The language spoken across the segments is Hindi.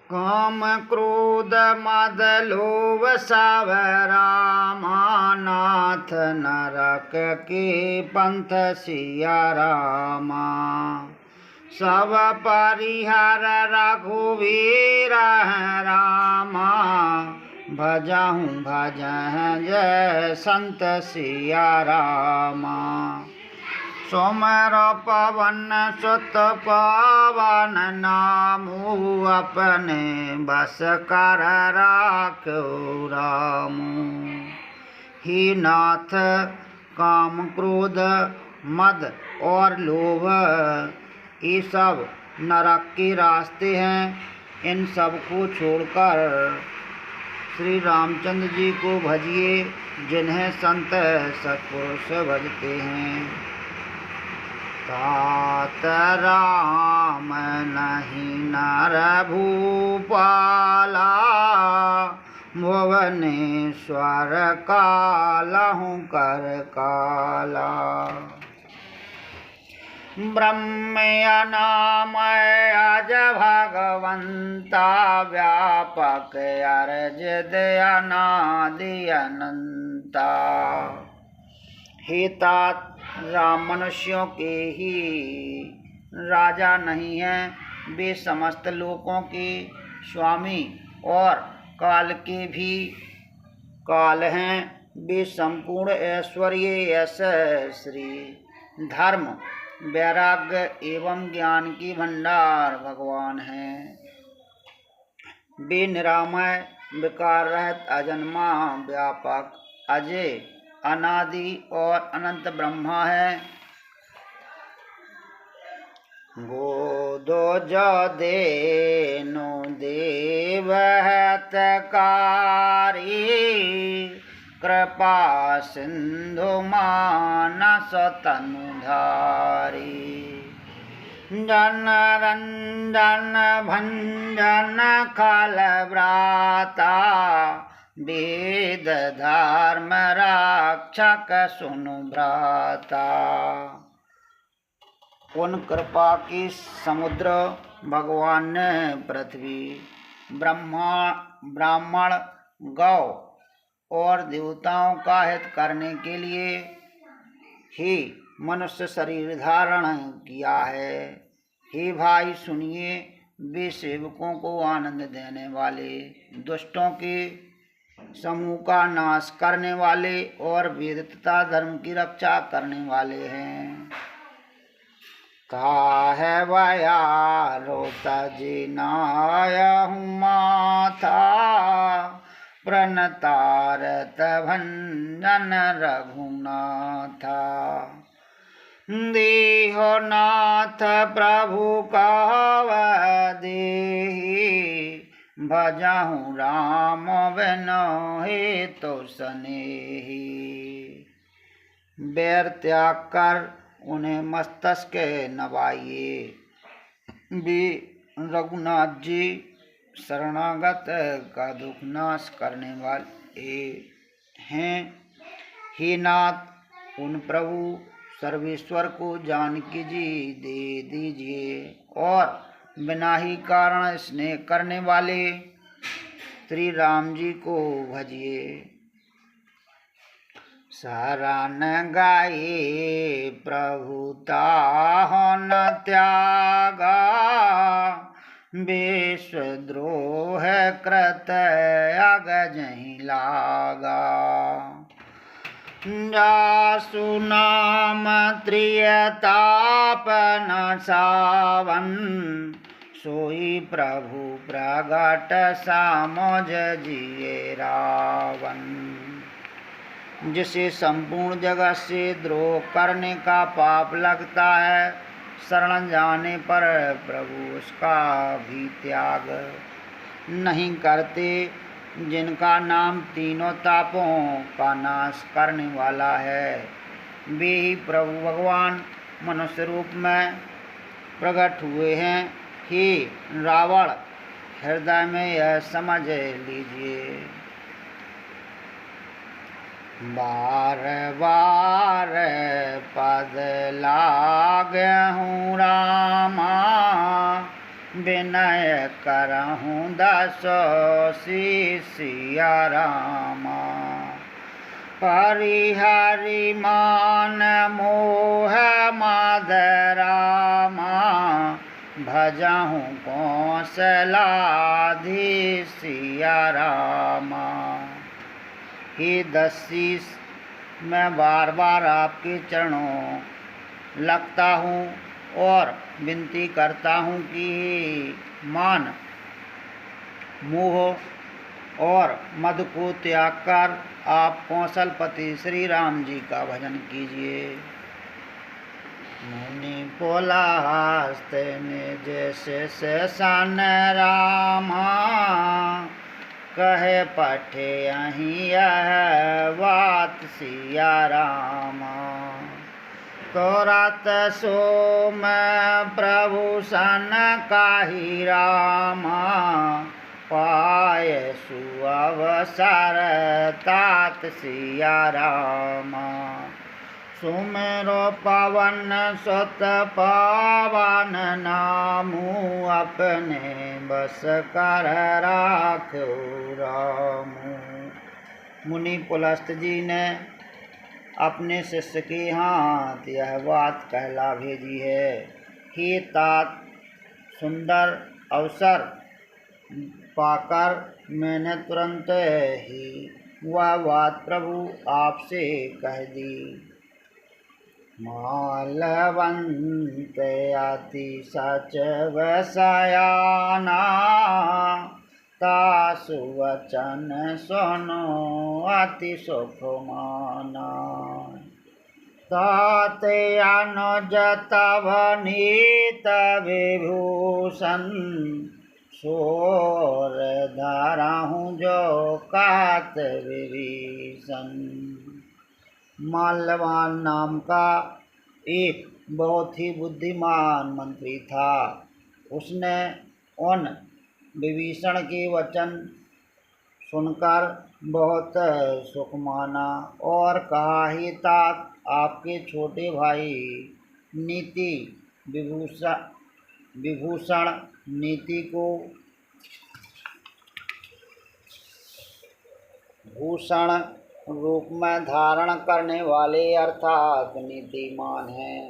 काम क्रोध मद लोभ सब रामा, नाथ नरक के पंथ सिया रामा। सब परिहर रघुवीर रामा, भजहूँ भजह जय संत सिया रामा। सोमर पवन सुत पावन नामू, अपने बस कर राखो रामू। ही नाथ काम क्रोध मद और लोभ, ये सब नरक के रास्ते हैं। इन सब को छोड़कर श्री रामचंद्र जी को भजिए, जिन्हें संत सत्पुरुष भजते हैं। तात राम नहीं नर भूपाला, भुवनेश्वर कालहु कर काला। ब्रह्मयनामय अज भगवंता, व्यापक अर्जित अनादि अनंता। हे तात, राम मनुष्यों के ही राजा नहीं हैं, वे समस्त लोकों के स्वामी और काल के भी काल हैं। वे संपूर्ण ऐश्वर्य यश श्री धर्म वैराग्य एवं ज्ञान की भंडार भगवान हैं। वे निरामय विकार रहित अजन्मा व्यापक अजय अनादि और अनंत ब्रह्मा है। गोदो जो देनो देव हतकारी, कृपा सिंधु मानस तनुधारी। जन रंजन भंजन खल व्राता, वेद धर्म रक्षक सुनु भ्राता। उन कृपा की समुद्र भगवान ने पृथ्वी, ब्राह्मण, गौ और देवताओं का हित करने के लिए ही मनुष्य शरीर धारण किया है। हे भाई सुनिए, वे सेवकों को आनंद देने वाले, दुष्टों के समूह का नाश करने वाले और वेद तथा धर्म की रक्षा करने वाले हैं। काहे वया रोता जिनायहु माथा, प्रणतारत भंजन रघुनाथा। देहो नाथ प्रभु देहि, भजहु राम बिनु हेतु सनेही। बैर त्याग कर उन्हें मस्तक नवाइए। वे रघुनाथ जी शरणागत का दुख नाश करने वाले हैं। हे नाथ, उन प्रभु सर्वेश्वर को जानकी जी दे दीजिए और बिना ही कारण स्नेह करने वाले श्री राम जी को भजिए। शरण गाये प्रभु ताहु न त्यागा, विश्वद्रोह कृत अगजहि लागा। जासु नाम त्रियताप न सावन, सोई प्रभु प्रगट सामोज जिए रावण। जिसे संपूर्ण जगत से द्रोह करने का पाप लगता है, शरण जाने पर प्रभु उसका भी त्याग नहीं करते। जिनका नाम तीनों तापों का नाश करने वाला है, वे ही प्रभु भगवान मनुष्य रूप में प्रकट हुए हैं। हे रावण, हृदय में यह समझ लीजिए, बार बार पद लागहु रामा, विनय करहूँ दासो सिया रामा। परिहरि मान मोह मादरामा, भजहूँ कौशलाधि सिया रामा। हे दशीष, मैं बार बार आपके चरणों लगता हूँ और विनती करता हूँ कि मान मोह और मद को त्याग कर आप कौशलपति श्री राम जी का भजन कीजिए। मुनि बोला हस्ते ने जैसे सन रामा, कहे पठे अहीं यह बात सिया रामा। तो रात सो मैं प्रभु सन काही रामा, पाय सुअवसर तात सिया रामा। सुमेरो पवन सुत पावन नामू, अपने बस कर राखो रामू। मुनि पुलस्त जी ने अपने शिष्य के हाथ यह बात कहला भेजी है। हे तात, सुंदर अवसर पाकर मैंने तुरंत ही वह बात प्रभु आपसे कह दी। मालवंत अति सच वसयाना, तासु वचन सुनो अति सुख माना। ताते अनुज तव नीत विभूषण, सोर धरहूँ जो कहत विभीषण। माल्यवान नाम का एक बहुत ही बुद्धिमान मंत्री था। उसने उन विभीषण के वचन सुनकर बहुत सुख माना और कहा, ही तात, आपके छोटे भाई नीति विभूषण नीति को भूषण रूप में धारण करने वाले अर्थात नीतिमान हैं।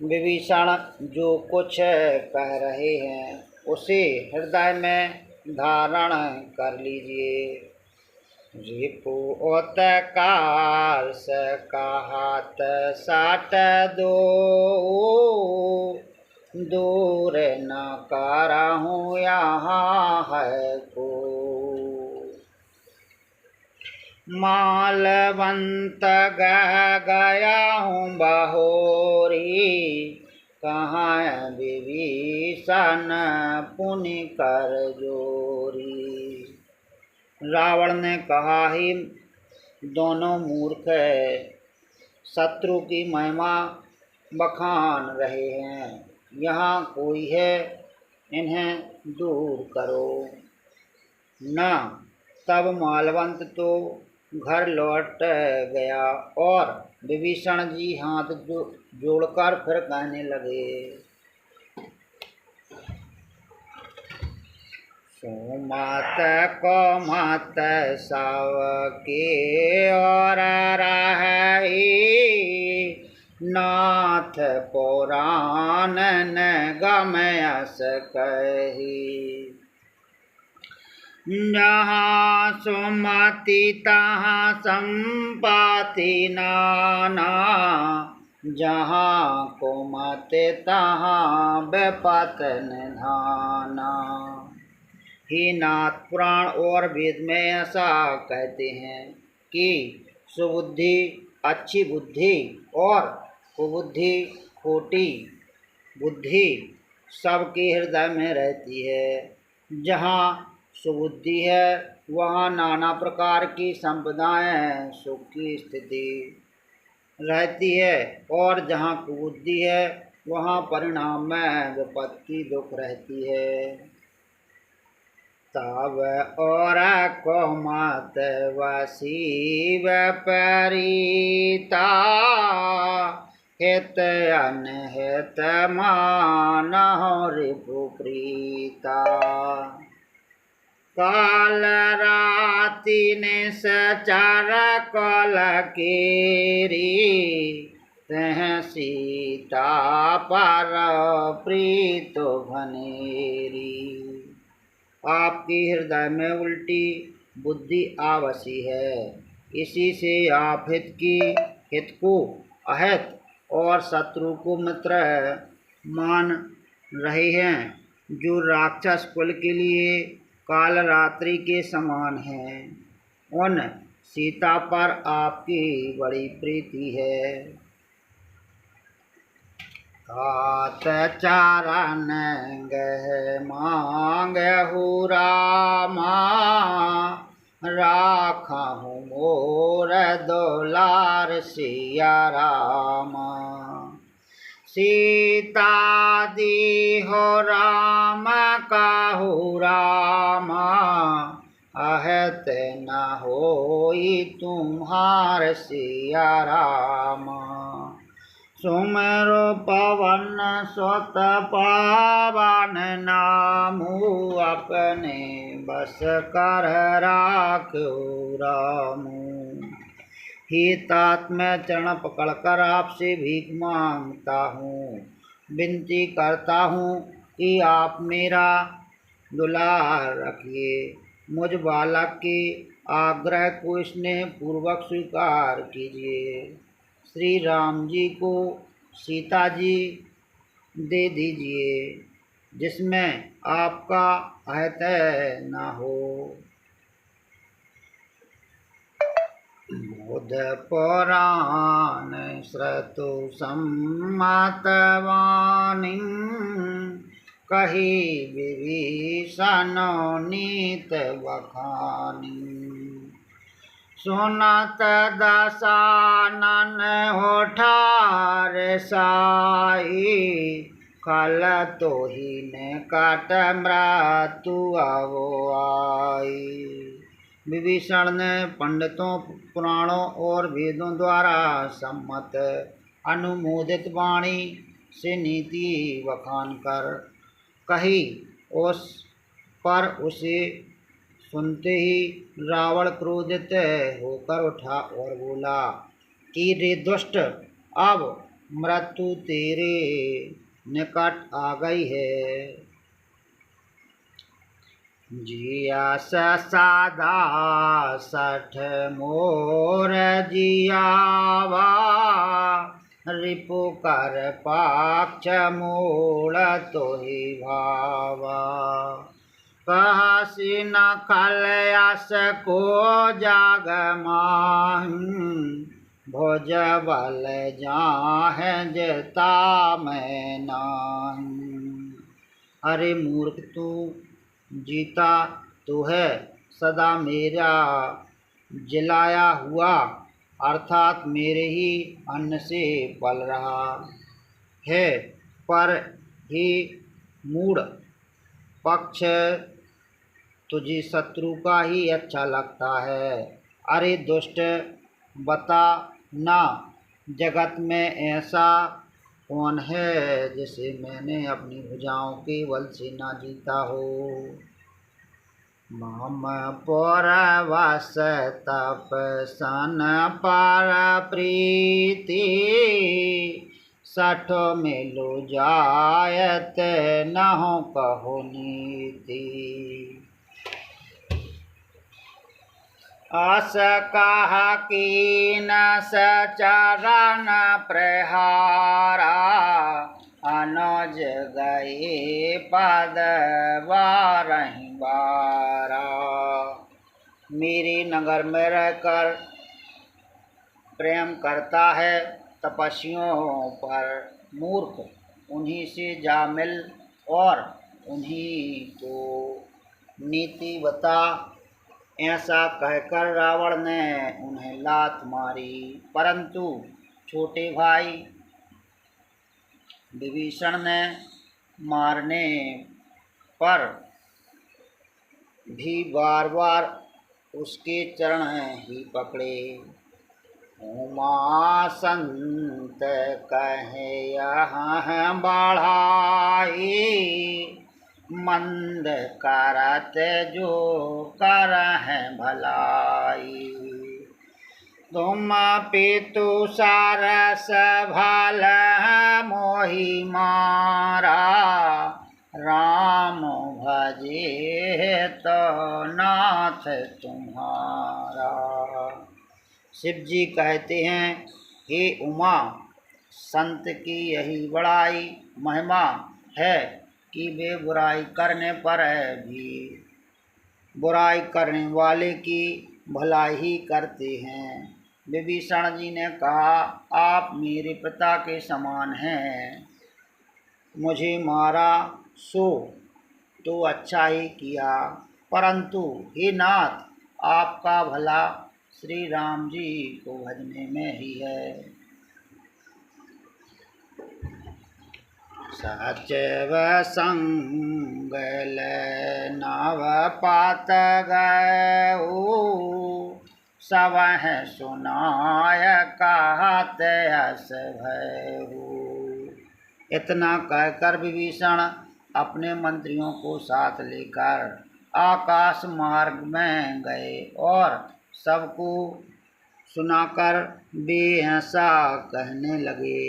विभीषण जो कुछ कह रहे हैं उसे हृदय में धारण कर लीजिए। रिपु ओतकार से कहत साट दो, दूर न करहूँ यहाँ है को। मालवंत गह गया हूँ बहोरी, कहाँ विभीषण पुनि कर जोरी। रावण ने कहा, ही दोनों मूर्ख शत्रु की महिमा बखान रहे हैं, यहाँ कोई है, इन्हें दूर करो न। तब मालवंत तो घर लौट गया और विभीषण जी हाथ जोड़कर फिर कहने लगे, सुमत को मत सब के और रही, नाथ पुराण न गमयस कही। जहाँ सुमति तहाँ संपत्ति नाना, जहाँ कुमत तहाँ विपत निधाना। ही नाथ, पुराण और वेद में ऐसा कहते हैं कि सुबुद्धि अच्छी बुद्धि और कुबुद्धि खोटी बुद्धि सबके हृदय में रहती है। जहाँ सुबुद्धि है वहाँ नाना प्रकार की संपदाएं सुख की स्थिति रहती है और जहाँ कुबुद्धि है वहाँ परिणाम में विपत्ति दुख रहती है। तब और को मत वसी विपरीता, हित अनहित मानहु रिपुप्रीता। काल राति निश्चर कल केरी तह सीता पर प्रीत भनेरी। आपके हृदय में उल्टी बुद्धि आवसी है, इसी से आप हित को अहित और शत्रु को मित्र मान रहे हैं, जो राक्षस कुल के लिए काल रात्रि के समान है। उन सीता पर आपकी बड़ी प्रीति है। तात चारण गह मांगहु रामा, राखहु मोर दुलार सिया रामा। सीता दीहो राम काहु रामा, अहित न होई तुम्हार सिया रामा। सुमेरो पवन सुत पावन नामु, अपने बस कर राखो रामू। हे तात मैं चरण पकड़कर आपसे भीख मांगता हूँ, विनती करता हूँ कि आप मेरा दुलार रखिए। मुझ बालक के आग्रह को स्नेह पूर्वक स्वीकार कीजिए। श्री राम जी को सीता जी दे दीजिए, जिसमें आपका अहित न हो। बुध पुराण श्रुतु सम्मत वाणी, कही विभीषण नीत बखानी। सुनत दशानन होठार साई, कल तोहि निकट मृत्यु अवो आई। विभीषण ने पंडितों, पुराणों और वेदों द्वारा सम्मत अनुमोदित वाणी से नीति बखान कर कही। उस पर उसे सुनते ही रावण क्रोधित होकर उठा और बोला कि रे दुष्ट, अब मृत्यु तेरे निकट आ गई है। जिया साधा सठ मोर जियावा, रिपु कर पाक्ष मूल तोहि भावा। कहसी न खल यस को जाग माहि, भुज बल जाहे जता मैं नाही। अरे मूर्ख, तू जीता तो है सदा मेरा जिलाया हुआ, अर्थात मेरे ही अन्न से पल रहा है, पर ही मूढ़ पक्ष तुझे शत्रु का ही अच्छा लगता है। अरे दुष्ट, बता ना, जगत में ऐसा कौन है जिसे मैंने अपनी भुजाओं के बल से ना जीता हो। मम पुरवस तप सन पर प्रीति, सठ मिलो जायत नहो कहो नीति। अस कह कीन सचरण प्रहारा, अनुज गए पद बारहि बारा। मेरे नगर में रहकर प्रेम करता है तपस्वियों पर मूर्ख, उन्हीं से जा मिल और उन्हीं को नीति बता। ऐसा कहकर रावण ने उन्हें लात मारी, परंतु छोटे भाई विभीषण ने मारने पर भी बार बार उसके चरण ही पकड़े। उमा संत कहे यहाँ बढ़ाई, मंद करत जो करहि भलाई। तुम पितु सारस भल मोहि मारा, राम भजे तो नाथ तुम्हारा। शिव जी कहते हैं, हे उमा, संत की यही बड़ाई महिमा है कि वे बुराई करने पर भी बुराई करने वाले की भलाई ही करते हैं। विभीषण जी ने कहा, आप मेरे पिता के समान हैं, मुझे मारा सो तो अच्छा ही किया, परंतु हे नाथ, आपका भला श्री राम जी को भजने में ही है। सचैव संग नव पात गऊ, सबह सुनाय कहत हस भयऊ। इतना कहकर विभीषण अपने मंत्रियों को साथ लेकर आकाश मार्ग में गए और सबको सुनाकर वे ऐसा कहने लगे।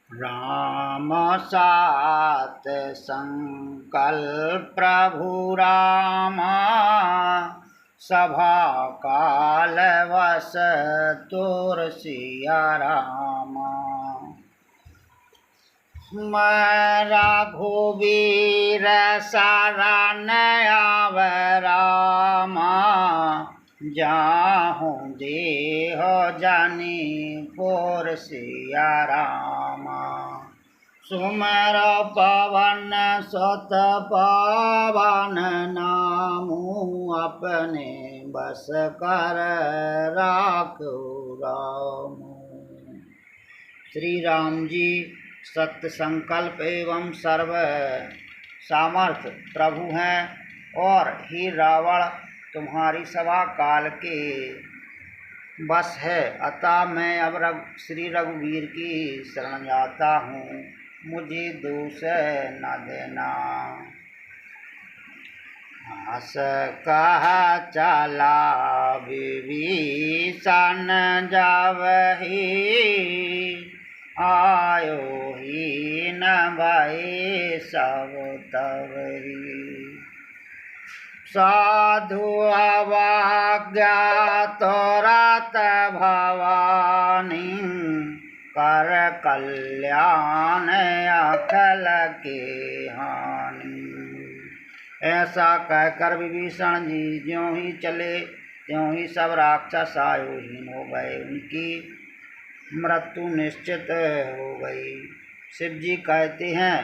राम सात संकल्प प्रभु रामा, सभा काल वस तोर सिया रामा। मैं रघुवीर शरण आव रामा, जाहूँ देह जानी पोर सिया रामा। सुमर पवन सुत पावन नामू, अपने बस कर राखो रामू। श्री राम जी सत्य संकल्प एवं सर्व सामर्थ्य प्रभु हैं और हे रावण, तुम्हारी सभा काल के बस है, अतः मैं अब श्री रघुवीर की शरण जाता हूँ, मुझे दोष न देना। हस कहा चला विभीषण जावही, आयो ही न भय सब तवही। साधु अवज्ञा तोरत भवानी, कर कल्याण अकल के हानि। ऐसा कहकर विभीषण जी ज्यों ही चले त्यों ही सब राक्षस आयोहीन हो गए, उनकी मृत्यु निश्चित हो गई। शिव जी कहते हैं,